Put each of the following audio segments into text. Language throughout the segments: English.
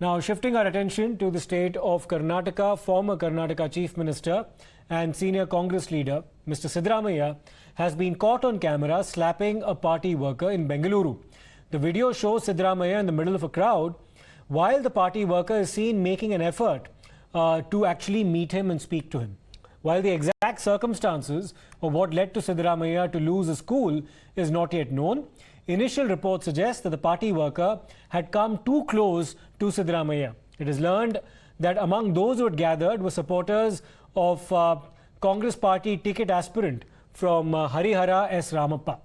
Now, shifting our attention to the state of Karnataka, former Karnataka Chief Minister and senior Congress leader, Mr. Siddaramaiah, has been caught on camera slapping a party worker in Bengaluru. The video shows Siddaramaiah in the middle of a crowd while the party worker is seen making an effort to actually meet him and speak to him. While the exact circumstances of what led to Siddaramaiah to lose his cool is not yet known, initial reports suggest that the party worker had come too close to Siddaramaiah. It is learned that among those who had gathered were supporters of Congress party ticket aspirant from Harihara S. Ramappa.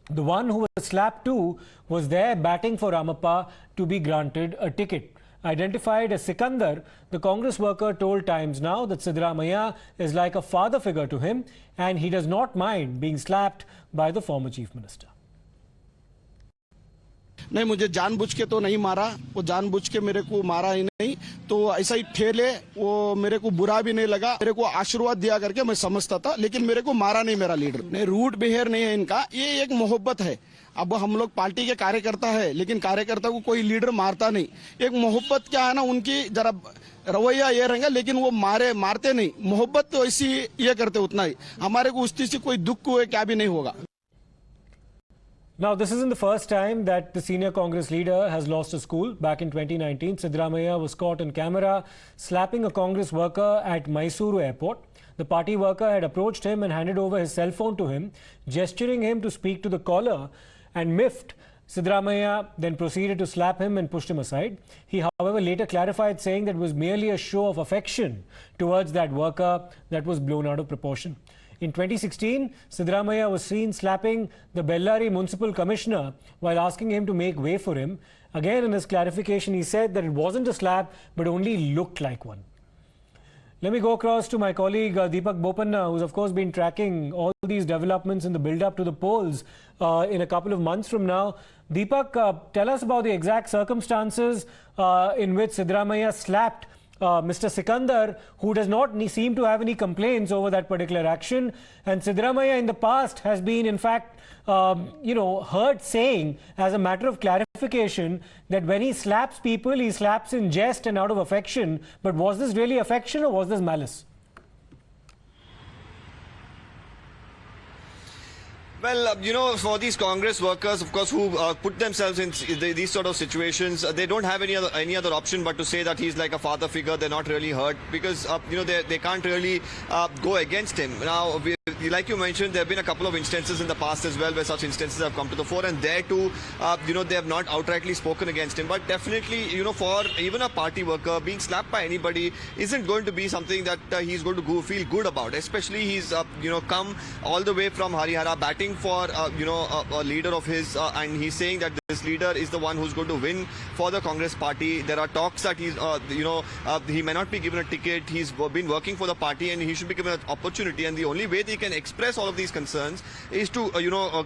The one who was slapped too was there batting for Ramappa to be granted a ticket. Identified as Sikandar, the Congress worker told Times Now that Siddaramaiah is like a father figure to him and he does not mind being slapped by the former chief minister. नहीं, मुझे जानबूझ के तो नहीं मारा, वो जानबूझ के मेरे को मारा ही नहीं, तो ऐसा ही ठेले, वो मेरे को बुरा भी नहीं लगा, मेरे को आशीर्वाद दिया करके मैं समझता था, लेकिन मेरे को मारा नहीं मेरा लीडर। नहीं, रूट बिहेवियर नहीं है इनका, ये एक मोहब्बत है। अब हम लोग पार्टी के कार्यकर्ता है, लेकिन कार्यकर्ता को कोई लीडर मारता नहीं। एक मोहब्बत क्या है ना, उनकी जरा रवैया ये रहेगा, लेकिन वो मारते नहीं, मोहब्बत तो ऐसी ये करते उतना ही। हमारे को उस चीज से कोई दुख हुए क्या भी नहीं होगा। Now, this isn't the first time that the senior Congress leader has lost his cool. Back in 2019, Siddaramaiah was caught on camera slapping a Congress worker at Mysuru airport. The party worker had approached him and handed over his cell phone to him, gesturing him to speak to the caller, and miffed. Siddaramaiah then proceeded to slap him and pushed him aside. He, however, later clarified, saying that it was merely a show of affection towards that worker that was blown out of proportion. In 2016, Siddaramaiah was seen slapping the Bellary Municipal Commissioner while asking him to make way for him. Again, in his clarification, he said that it wasn't a slap, but only looked like one. Let me go across to my colleague Deepak Bopanna, who's of course been tracking all these developments in the build-up to the polls in a couple of months from now. Deepak, tell us about the exact circumstances in which Siddaramaiah slapped Mr. Sikandar, who does not seem to have any complaints over that particular action. And Siddaramaiah in the past has been, in fact, heard saying, as a matter of clarification, that when he slaps people, he slaps in jest and out of affection. But was this really affection or was this malice? Well, for these Congress workers, of course, who put themselves in these sort of situations, they don't have any other option but to say that he's like a father figure. They're not really hurt because, they can't really go against him. Now, like you mentioned, there have been a couple of instances in the past as well where such instances have come to the fore, and there too, they have not outrightly spoken against him. But definitely, for even a party worker, being slapped by anybody isn't going to be something that he's going to feel good about. Especially he's, come all the way from Harihara batting for a leader of his, and he's saying that this leader is the one who's going to win for the Congress party. There are talks that he's he may not be given a ticket. He's been working for the party and he should be given an opportunity, and the only way they can express all of these concerns is to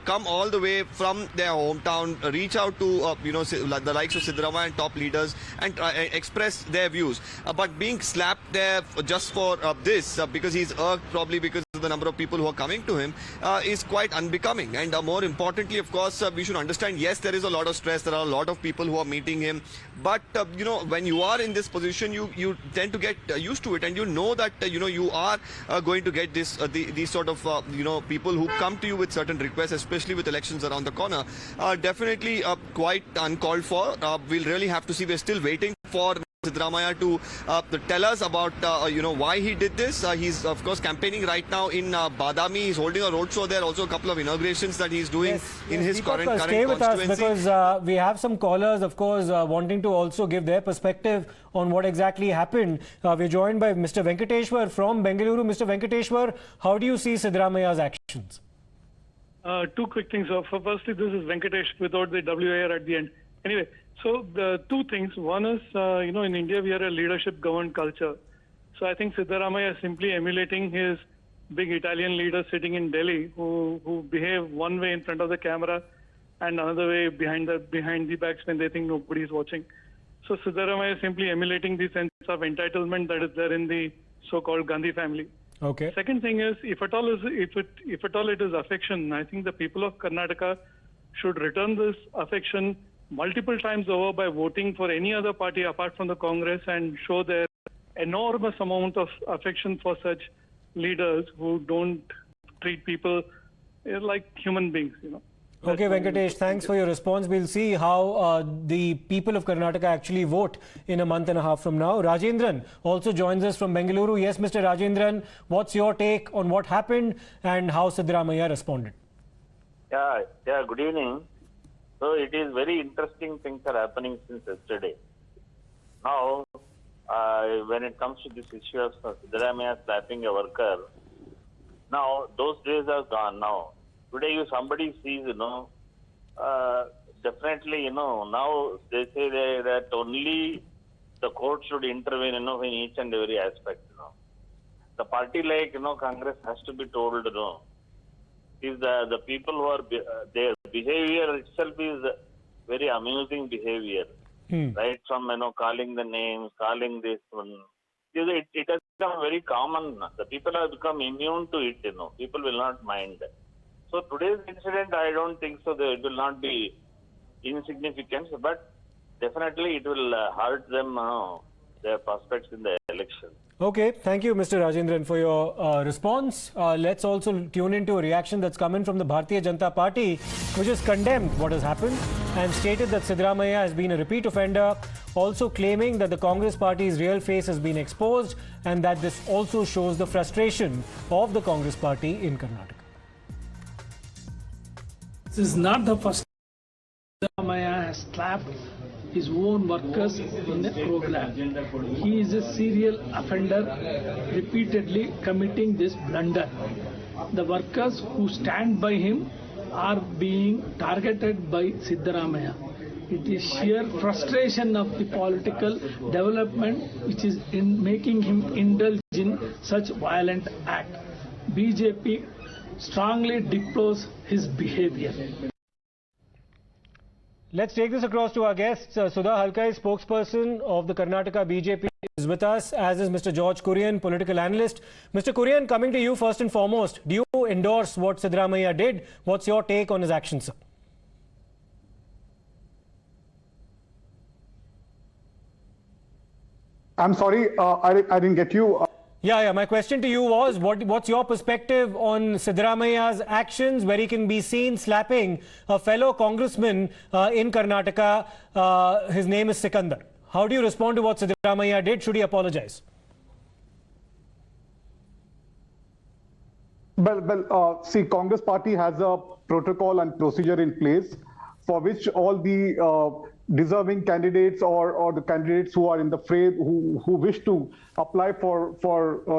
come all the way from their hometown, reach out to the likes of Siddaramaiah and top leaders and express their views. But being slapped there just for this because he's irked, probably because of the number of people who are coming to him, is quite unbecoming. And more importantly, of course, we should understand, yes, there is a lot of stress, there are a lot of people who are meeting him, but when you are in this position, you tend to get used to it, and you know that you are going to get these sort of people who come to you with certain requests, especially with elections around the corner. Definitely quite uncalled for. We'll really have to see. We're still waiting for Siddaramaiah to tell us about why he did this. He's of course campaigning right now in Badami. He's holding a roadshow there. Also a couple of inaugurations that he's doing in his current stay with constituency. us because we have some callers, of course, wanting to also give their perspective on what exactly happened. We're joined by Mr. Venkateshwar from Bengaluru. Mr. Venkateshwar, how do you see Siddaramaiah's actions? Two quick things. Firstly, this is Venkatesh without the WAR at the end. Anyway, so the two things. One is, in India, we are a leadership-governed culture. So I think Siddaramaiah is simply emulating his big Italian leaders sitting in Delhi who behave one way in front of the camera and another way behind the backs when they think nobody is watching. So Siddaramaiah is simply emulating the sense of entitlement that is there in the so-called Gandhi family. Okay. Second thing is, if at all it is affection, I think the people of Karnataka should return this affection multiple times over by voting for any other party apart from the Congress and show their enormous amount of affection for such leaders who don't treat people like human beings, Okay, Venkatesh, thanks for your response. We'll see how the people of Karnataka actually vote in a month and a half from now. Rajendran also joins us from Bengaluru. Yes, Mr. Rajendran, what's your take on what happened and how Siddaramaiah responded? Yeah, good evening. So it is very interesting things are happening since yesterday. Now, when it comes to this issue of Siddaramaiah slapping a worker, now those days are gone now. Today, if somebody sees, definitely, now they say that only the court should intervene, in each and every aspect, The party like, Congress has to be told, is the people who are, their behavior itself is very amusing behavior, right? From, calling the names, calling this one. It has become very common. The people have become immune to it, People will not mind. So today's incident, I don't think so. It will not be insignificant, but definitely it will hurt them, their prospects in the election. Okay, thank you, Mr. Rajendran, for your response. Let's also tune into a reaction that's come in from the Bharatiya Janata Party, which has condemned what has happened and stated that Siddaramaiah has been a repeat offender, also claiming that the Congress party's real face has been exposed and that this also shows the frustration of the Congress party in Karnataka. This is not the first time Siddaramaiah has slapped his own workers in a program. He is a serial offender, repeatedly committing this blunder. The workers who stand by him are being targeted by Siddaramaiah. It is sheer frustration of the political development which is in making him indulge in such violent act. BJP strongly deplores his behavior. Let's take this across to our guests. Sudha Halkai, spokesperson of the Karnataka BJP, is with us, as is Mr. George Kurian, political analyst. Mr. Kurian, coming to you first and foremost, do you endorse what Siddaramaiah did? What's your take on his actions, sir? I'm sorry, I didn't get you. Yeah. My question to you was, what's your perspective on Siddaramaiah's actions, where he can be seen slapping a fellow congressman in Karnataka? His name is Sikandar. How do you respond to what Siddaramaiah did? Should he apologize? Well, see, Congress party has a protocol and procedure in place for which all the deserving candidates or the candidates who are in the fray, who wish to apply for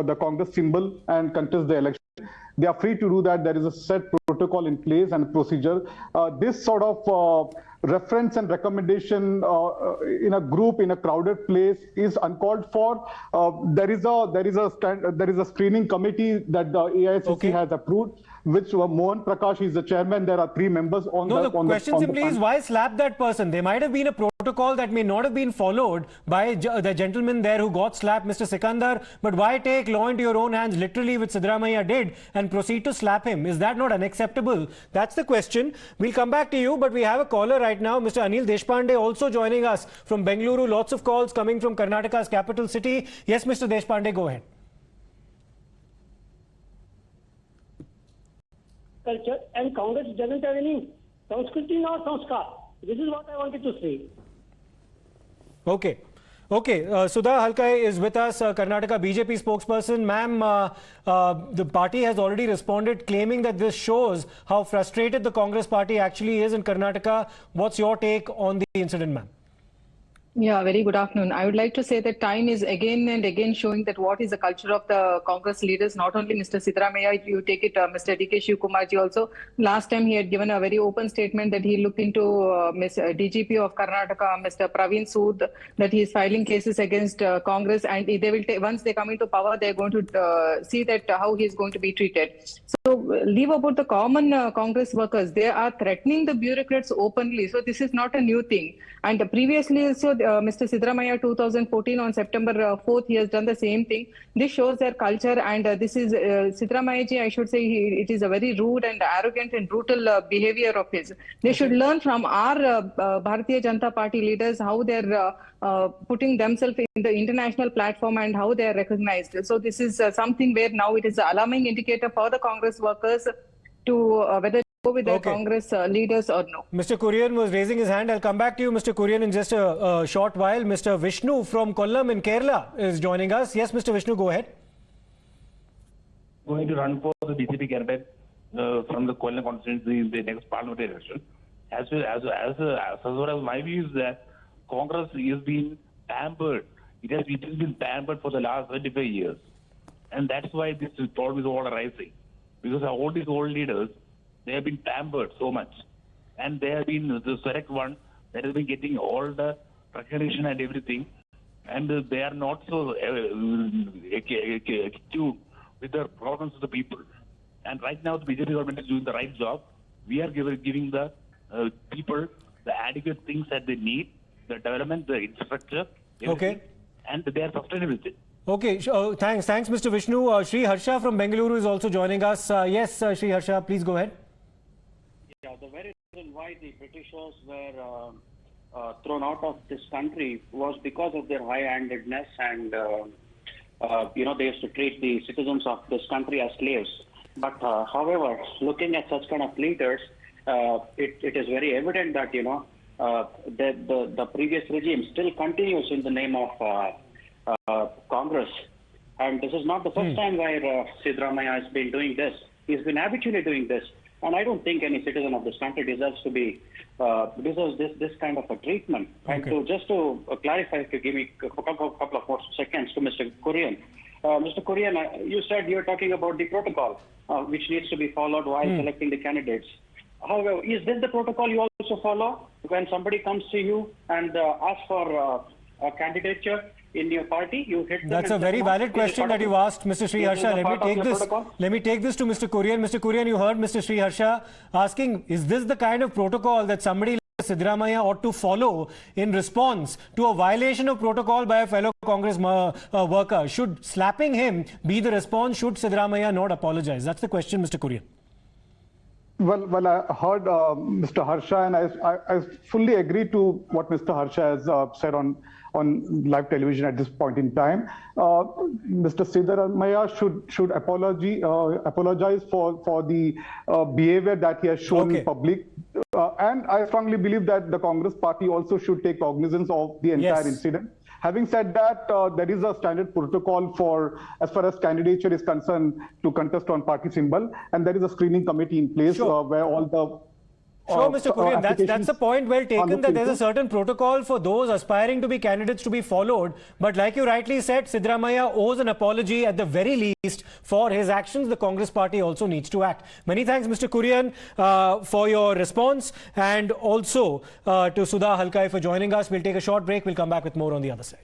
the Congress symbol and contest the election, they are free to do that. There is a set protocol in place and procedure. This sort of reference and recommendation in a group, in a crowded place, is uncalled for. There is a screening committee that the AICC has approved, which Mohan Prakash is the chairman. There are 3 members on the question simply is, why slap that person? There might have been a protocol that may not have been followed by the gentleman there who got slapped, Mr. Sikandar, but why take law into your own hands, literally, which Siddaramaiah did, and proceed to slap him? Is that not unacceptable? That's the question. We'll come back to you, but we have a caller right now, Mr. Anil Deshpande, also joining us from Bengaluru. Lots of calls coming from Karnataka's capital city. Yes, Mr. Deshpande, go ahead. Culture, and Congress doesn't have any Sanskriti nor Sanskar. This is what I wanted to say. Okay. Sudha Halkai is with us, Karnataka BJP spokesperson. Ma'am, the party has already responded, claiming that this shows how frustrated the Congress party actually is in Karnataka. What's your take on the incident, ma'am? Yeah, very good afternoon. I would like to say that time is again and again showing that what is the culture of the Congress leaders, not only Mr. Siddaramaiah, if you take it, Mr. D.K. Shivkumarji also. Last time he had given a very open statement that he looked into DGP of Karnataka, Mr. Praveen Sood, that he is filing cases against Congress, and they will once they come into power, they are going to see that how he is going to be treated. So leave about the common Congress workers. They are threatening the bureaucrats openly. So this is not a new thing. And previously also, Mr. Siddaramaiah 2014 on September 4th, he has done the same thing. This shows their culture, and this is Siddaramaiah ji, I should say, it is a very rude and arrogant and brutal behavior of his. They should learn from our Bharatiya Janata Party leaders how they're putting themselves in the international platform and how they are recognized. So this is something where now it is an alarming indicator for the Congress workers to whether to go with their Congress leaders or no. Mr. Kurian was raising his hand. I'll come back to you, Mr. Kurian, in just a short while. Mr. Vishnu from Kollam in Kerala is joining us. Yes, Mr. Vishnu, go ahead. Going to run for the BJP candidate from the Kollam constituency in the next parliamentary election. As far as my view is that Congress is being pampered. It has been pampered for the last 25 years. And that's why this problem is all arising. Because all these old leaders, they have been pampered so much. And they have been the select one that has been getting all the recognition and everything. And they are not so tuned with the problems of the people. And right now, the BJP government is doing the right job. We are giving the people the adequate things that they need, the development, the infrastructure, everything, and they are sustainable with it. Okay, thanks, Mr. Vishnu. Sri Harsha from Bengaluru is also joining us. Yes, Sri Harsha, please go ahead. Yeah, the very reason why the Britishers were thrown out of this country was because of their high-handedness and, they used to treat the citizens of this country as slaves. But, however, looking at such kind of leaders, it is very evident that, the previous regime still continues in the name of Congress. And this is not the first time where Siddaramaiah has been doing this. He's been habitually doing this. And I don't think any citizen of this country deserves this kind of a treatment. And just to clarify, if you give me a couple of more seconds to Mr. Kurian. Mr. Kurian, you said you're talking about the protocol, which needs to be followed while selecting the candidates. However, is this the protocol you also follow when somebody comes to you and asks for a candidature in your party? You hit them. That's a very valid question that you asked, Mr. Sri Harsha. Let me take this to Mr. Kurian. Mr. Kurian, you heard Mr. Sri Harsha asking, is this the kind of protocol that somebody like Siddaramaiah ought to follow in response to a violation of protocol by a fellow Congress worker? Should slapping him be the response? Should Siddaramaiah not apologize? That's the question, Mr. Kurian. Well, I heard Mr. Harsha, and I fully agree to what Mr. Harsha has said on live television at this point in time. Mr. Siddaramaiah should apologize for the behavior that he has shown in public. And I strongly believe that the Congress party also should take cognizance of the entire incident. Having said that, there is a standard protocol for, as far as candidature is concerned, to contest on party symbol, and there is a screening committee in place where all the Sure, Mr. Kurian, that's a point well taken, that there's a certain protocol for those aspiring to be candidates to be followed. But like you rightly said, Siddaramaiah owes an apology at the very least for his actions. The Congress party also needs to act. Many thanks, Mr. Kurian, for your response, and also to Sudha Halkai for joining us. We'll take a short break. We'll come back with more on the other side.